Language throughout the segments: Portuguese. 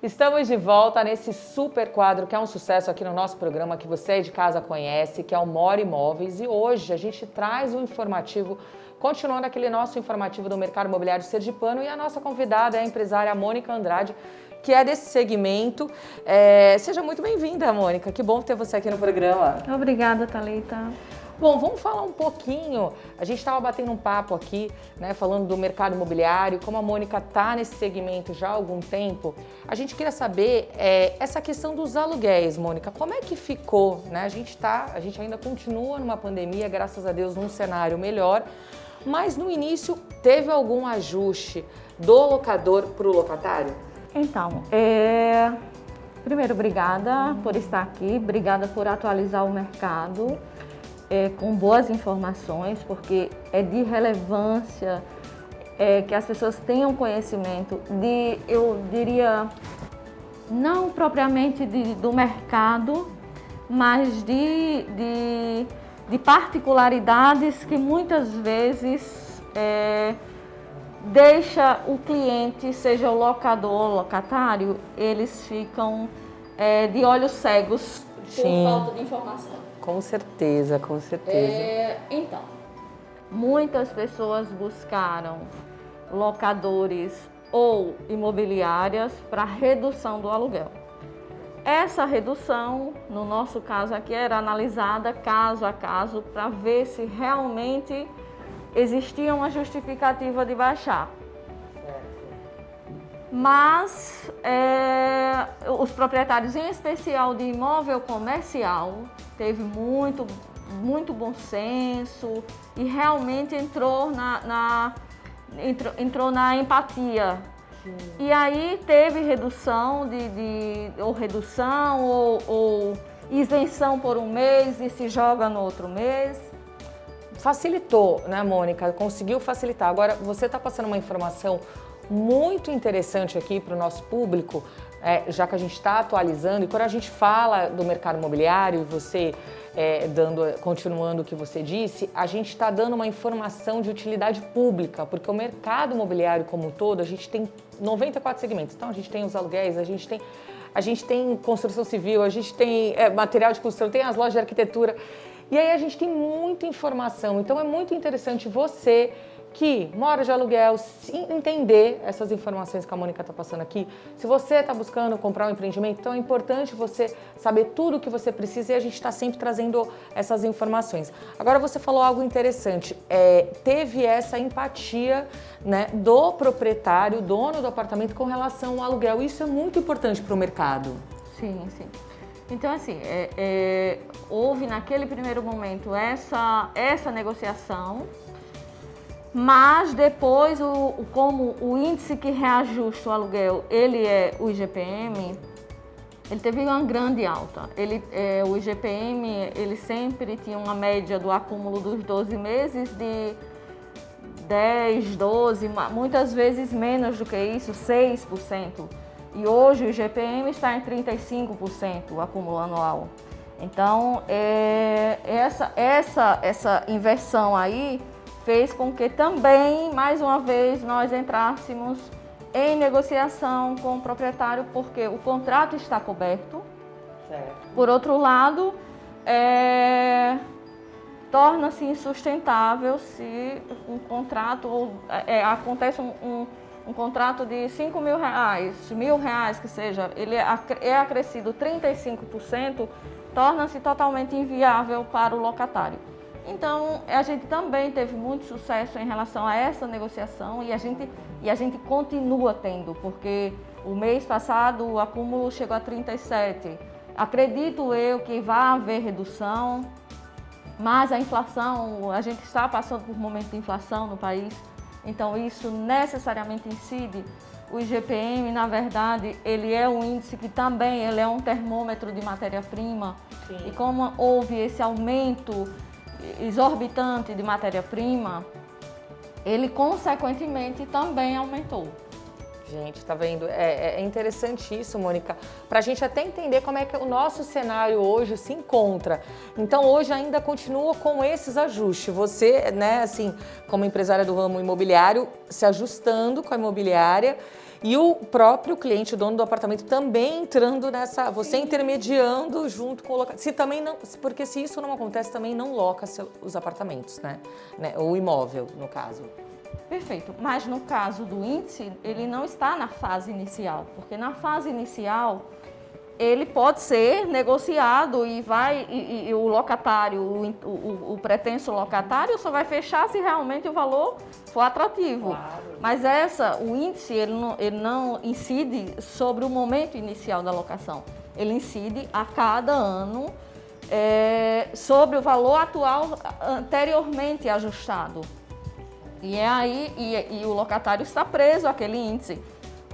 Estamos de volta nesse super quadro que é um sucesso aqui no nosso programa, que você aí de casa conhece, que é o Mora Imóveis. E hoje a gente traz um informativo, continuando aquele nosso informativo do mercado imobiliário sergipano, e a nossa convidada é a empresária Mônica Andrade, que é desse segmento. Seja muito bem-vinda, Mônica. Que bom ter você aqui no programa. Obrigada, Thalita. Bom, vamos falar um pouquinho, a gente estava batendo um papo aqui, né, falando do mercado imobiliário, como a Mônica está nesse segmento já há algum tempo. A gente queria saber essa questão dos aluguéis, Mônica, como é que ficou, né? A gente ainda continua numa pandemia, graças a Deus, num cenário melhor, mas no início teve algum ajuste do locador para o locatário? Então, primeiro, obrigada por estar aqui, obrigada por atualizar o mercado. Com boas informações, porque é de relevância que as pessoas tenham conhecimento eu diria, não propriamente do mercado, mas de particularidades que muitas vezes deixa o cliente, seja o locador ou locatário, eles ficam de olhos cegos por falta de informação. Com certeza, com certeza. Então, muitas pessoas buscaram locadores ou imobiliárias para redução do aluguel. Essa redução, no nosso caso aqui, era analisada caso a caso para ver se realmente existia uma justificativa de baixar. Mas os proprietários, em especial de imóvel comercial, teve muito bom senso e realmente entrou na empatia. Sim. E aí teve redução ou isenção por um mês e se joga no outro mês. Facilitou, né, Mônica? Conseguiu facilitar. Agora, você está passando uma informação muito interessante aqui para o nosso público, já que a gente está atualizando, e quando a gente fala do mercado imobiliário, você continuando o que você disse, a gente está dando uma informação de utilidade pública, porque o mercado imobiliário como um todo, a gente tem 94 segmentos. Então a gente tem os aluguéis, a gente tem construção civil, a gente tem material de construção, tem as lojas de arquitetura, e aí a gente tem muita informação. Então é muito interessante você que mora de aluguel, entender essas informações que a Mônica está passando aqui. Se você está buscando comprar um empreendimento, então é importante você saber tudo o que você precisa, e a gente está sempre trazendo essas informações. Agora você falou algo interessante, teve essa empatia, né, do proprietário, dono do apartamento, com relação ao aluguel. Isso é muito importante para o mercado. Sim, sim. Então, assim, houve naquele primeiro momento essa negociação. Mas depois, como o índice que reajusta o aluguel, ele é o IGPM, ele teve uma grande alta. O IGPM, ele sempre tinha uma média do acúmulo dos 12 meses de 10, 12, muitas vezes menos do que isso, 6%. E hoje o IGPM está em 35%, o acúmulo anual. Então, essa inversão aí fez com que também, mais uma vez, nós entrássemos em negociação com o proprietário, porque o contrato está coberto. Certo. Por outro lado, torna-se insustentável se um contrato, acontece um contrato de R$5.000, R$1.000 que seja, ele é acrescido 35%, torna-se totalmente inviável para o locatário. Então, a gente também teve muito sucesso em relação a essa negociação e a gente continua tendo, porque o mês passado o acúmulo chegou a 37. Acredito eu que vai haver redução, mas a inflação, a gente está passando por um momento de inflação no país, então isso necessariamente incide. O IGPM, na verdade, ele é um índice que também ele é um termômetro de matéria-prima. E como houve esse aumento exorbitante de matéria-prima, ele consequentemente também aumentou. Gente, tá vendo? É interessante isso, Mônica, para a gente até entender como é que o nosso cenário hoje se encontra. Então, hoje ainda continua com esses ajustes. Você, né, assim, como empresária do ramo imobiliário, se ajustando com a imobiliária E o próprio cliente, o dono do apartamento, também entrando nessa, você intermediando junto com o locador. Se também não, porque se isso não acontece, também não loca os apartamentos, né? O imóvel, no caso. Perfeito, mas no caso do índice, ele não está na fase inicial, porque na fase inicial ele pode ser negociado e o locatário, o pretenso locatário só vai fechar se realmente o valor for atrativo. Claro. Mas o índice ele não incide sobre o momento inicial da locação, ele incide a cada ano sobre o valor atual anteriormente ajustado. E e o locatário está preso àquele índice.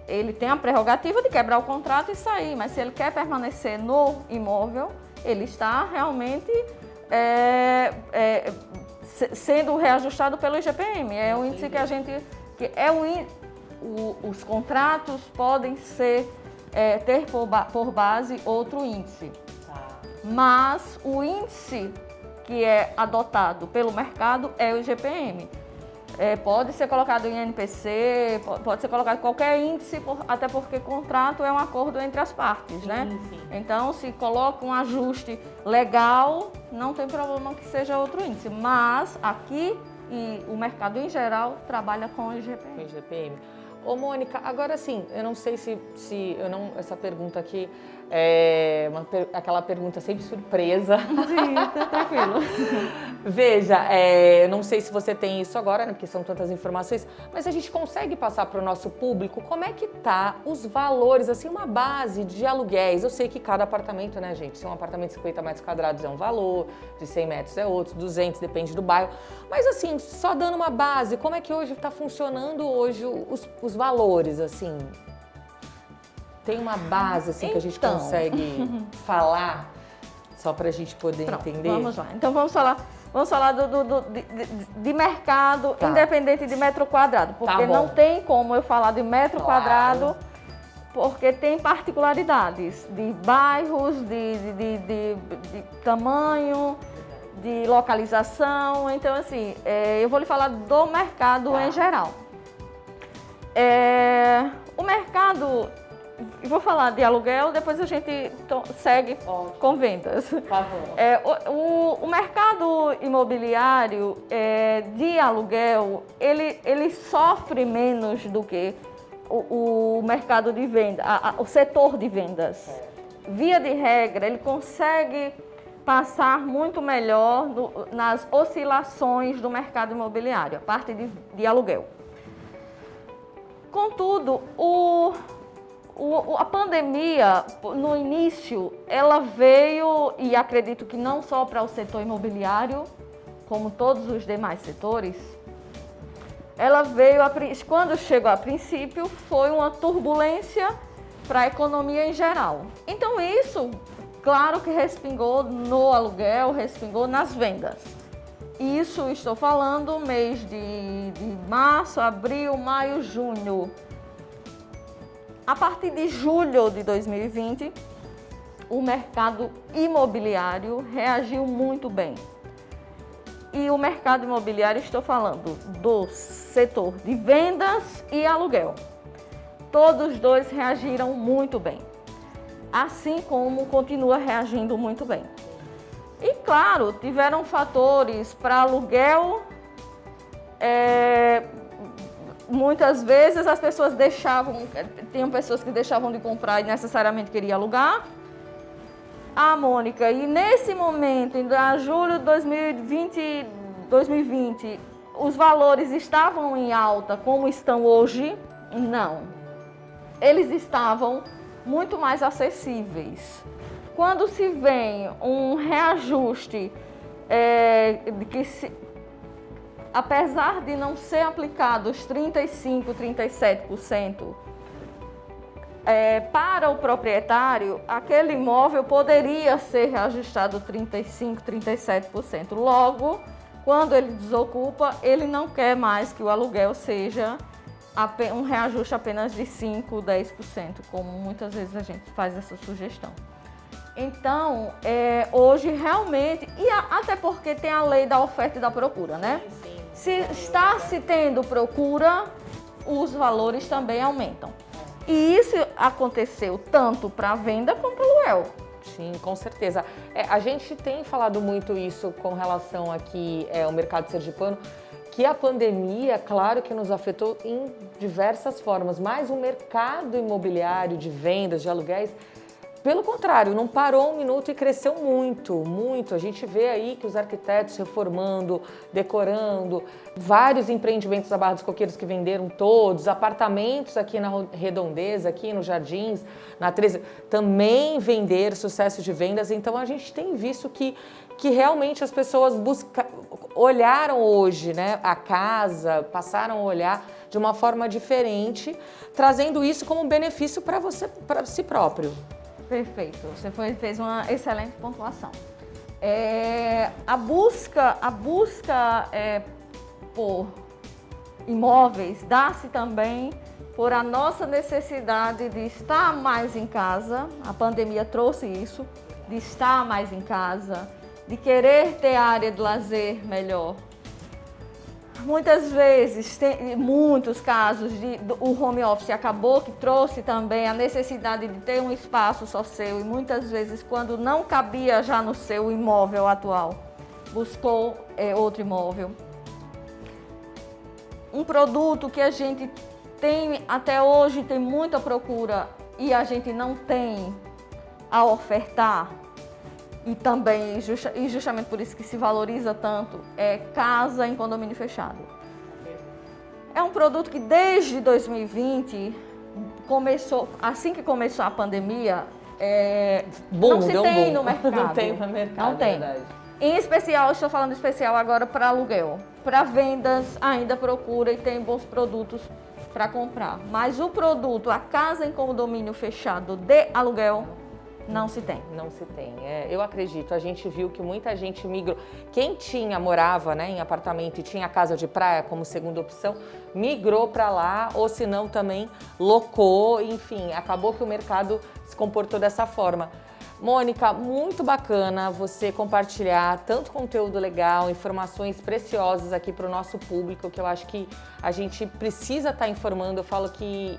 Ele tem a prerrogativa de quebrar o contrato e sair, mas se ele quer permanecer no imóvel, ele está realmente sendo reajustado pelo IGPM. É o índice que a gente... os contratos podem ter por base outro índice. Mas o índice que é adotado pelo mercado é o IGPM. Pode ser colocado em NPC, pode ser colocado qualquer índice, até porque contrato é um acordo entre as partes, né? Sim. Então, se coloca um ajuste legal, não tem problema que seja outro índice. Mas aqui, e o mercado em geral, trabalha com o IGPM. Ô, Mônica, agora sim, eu não sei se essa pergunta aqui é aquela pergunta sempre surpresa. Sim, tá tranquilo. Veja, eu não sei se você tem isso agora, né, porque são tantas informações, mas a gente consegue passar para o nosso público como é que tá os valores, assim, uma base de aluguéis. Eu sei que cada apartamento, né, gente, se um apartamento de 50 metros quadrados é um valor, de 100 metros é outro, 200, depende do bairro. Mas, assim, só dando uma base, como é que hoje está funcionando hoje os valores, assim? Tem uma base, assim, que a gente consegue falar, só para a gente poder entender? Vamos lá. Então, vamos falar de mercado, independente de metro quadrado, porque não tem como eu falar de metro quadrado, porque tem particularidades de bairros, de tamanho, de localização. Então, assim, eu vou lhe falar do mercado em geral. O mercado... Eu vou falar de aluguel, depois a gente segue com vendas. Por favor. O mercado imobiliário de aluguel, ele sofre menos do que o mercado de venda, o setor de vendas. Via de regra, ele consegue passar muito melhor nas oscilações do mercado imobiliário, a parte de aluguel. Contudo, a pandemia, no início, ela veio, e acredito que não só para o setor imobiliário, como todos os demais setores, ela veio, quando chegou a princípio, foi uma turbulência para a economia em geral. Então isso, claro que respingou no aluguel, respingou nas vendas. Isso estou falando mês de março, abril, maio, junho. A partir de julho de 2020, o mercado imobiliário reagiu muito bem. E o mercado imobiliário, estou falando do setor de vendas e aluguel. Todos os dois reagiram muito bem, assim como continua reagindo muito bem. E claro, tiveram fatores para aluguel. Muitas vezes as pessoas tinham pessoas que deixavam de comprar e necessariamente queriam alugar. Mônica, e nesse momento, em julho de 2020, os valores estavam em alta como estão hoje? Não. Eles estavam muito mais acessíveis. Quando se vem um reajuste apesar de não ser aplicado os 35%, 37%, para o proprietário, aquele imóvel poderia ser reajustado 35%, 37%. Logo, quando ele desocupa, ele não quer mais que o aluguel seja um reajuste apenas de 5%, 10%, como muitas vezes a gente faz essa sugestão. Então, hoje realmente, e até porque tem a lei da oferta e da procura, né? Se está se tendo procura, os valores também aumentam. E isso aconteceu tanto para a venda como para o aluguel. Sim, com certeza. A gente tem falado muito isso com relação aqui ao mercado sergipano, que a pandemia, claro que nos afetou em diversas formas, mas o mercado imobiliário de vendas, de aluguéis, pelo contrário, não parou um minuto e cresceu muito, muito. A gente vê aí que os arquitetos reformando, decorando, vários empreendimentos da Barra dos Coqueiros que venderam todos, apartamentos aqui na Redondeza, aqui nos Jardins, na 13, também venderam, sucesso de vendas. Então a gente tem visto que realmente as pessoas olharam hoje, né, a casa, passaram a olhar de uma forma diferente, trazendo isso como benefício para você, para si próprio. Perfeito, você fez uma excelente pontuação. A busca por imóveis dá-se também por a nossa necessidade de estar mais em casa. A pandemia trouxe isso, de estar mais em casa, de querer ter área de lazer melhor. Muitas vezes, tem muitos casos, o home office acabou que trouxe também a necessidade de ter um espaço só seu e muitas vezes, quando não cabia já no seu imóvel atual, buscou outro imóvel. Um produto que a gente tem até hoje, tem muita procura e a gente não tem a ofertar, e também, e justamente por isso que se valoriza tanto, é casa em condomínio fechado. É um produto que desde 2020, assim que começou a pandemia, não se tem no mercado. Não tem no mercado, não tem. Verdade. Em especial, estou falando especial agora para aluguel. Para vendas, ainda procura e tem bons produtos para comprar. Mas o produto, a casa em condomínio fechado de aluguel, não se tem. Não se tem. Eu acredito, a gente viu que muita gente migrou. Quem morava, né, em apartamento e tinha casa de praia como segunda opção, migrou para lá, ou se não também locou, enfim, acabou que o mercado se comportou dessa forma. Mônica, muito bacana você compartilhar tanto conteúdo legal, informações preciosas aqui para o nosso público, que eu acho que a gente precisa estar informando. Eu falo que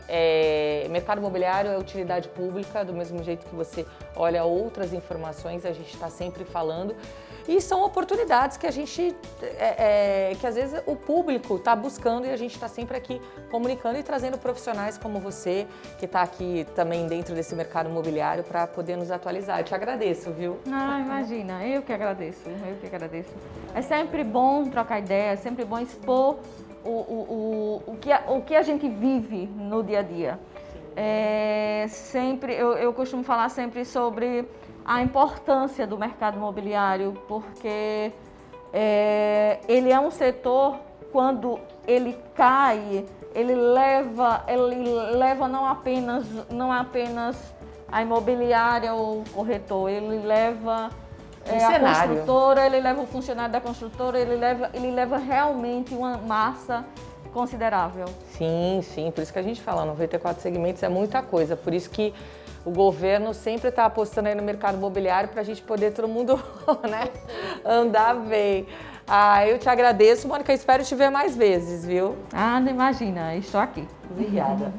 mercado imobiliário é utilidade pública, do mesmo jeito que você olha outras informações, a gente está sempre falando. E são oportunidades que a gente, que às vezes o público está buscando e a gente está sempre aqui comunicando e trazendo profissionais como você, que está aqui também dentro desse mercado imobiliário para poder nos atualizar. Eu te agradeço, viu? Ah, imagina, eu que agradeço. É sempre bom trocar ideia, é sempre bom expor o que a gente vive no dia a dia. Eu costumo falar sempre sobre a importância do mercado imobiliário, porque ele é um setor, quando ele cai, ele leva não apenas a imobiliária ou o corretor, ele leva a construtora, ele leva o funcionário da construtora, ele leva realmente uma massa considerável. Sim, sim, por isso que a gente fala, 94 segmentos é muita coisa, por isso que o governo sempre está apostando aí no mercado imobiliário para a gente poder todo mundo, né, andar bem. Eu te agradeço, Mônica, espero te ver mais vezes, viu? Não imagina, estou aqui. Obrigada.